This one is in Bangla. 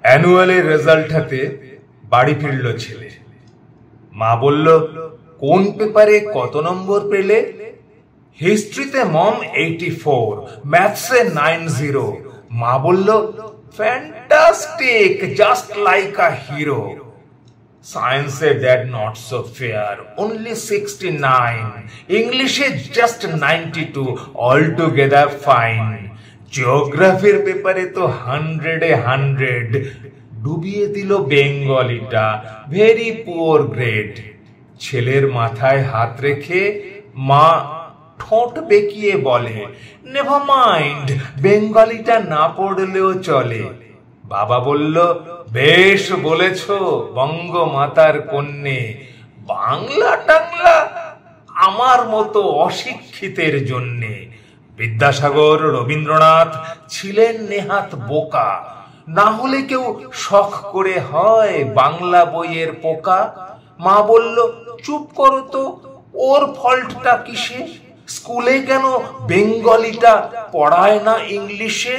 অ্যানুয়ালের রেজাল্ট হাতে বাড়ি ফিরল ছেলে। মা বলল, কোন পেপারে কত নম্বর পেলে? হিস্ট্রিতে মম 84, ম্যাথসে 90। মা বলল, fantastic, just like a hero. সায়েন্সে dad not so fair, only 69। ইংলিশে জাস্ট 92, অল টুগেদার ফাইন। জিওগ্রাফির পেপারে তো 100-এ 100। ডুবিয়ে দিল বেঙ্গলিটা, ভেরি পুয়ার গ্রেড। ছেলের মাথায় হাত রেখে মা ঠোঁট বেঁকিয়ে বলে, নেভার মাইন্ড, বেঙ্গলিটা না পড়লেও চলে। বাবা বলল, বেশ বলেছ বঙ্গমাতার কন্যে, বাংলা টাংলা আমার মতো অশিক্ষিতের জন্যে। বিদ্যাসাগর, রবীন্দ্রনাথ ছিলেন নেহাত বোকা, না হলে কেউ শখ করে হয় বাংলা বইয়ের পোকা। মা বলল, চুপ করো তো, ওর ফল্টটা কিসে? স্কুলে কেন বেঙ্গলিটা পড়ায় না ইংলিশে?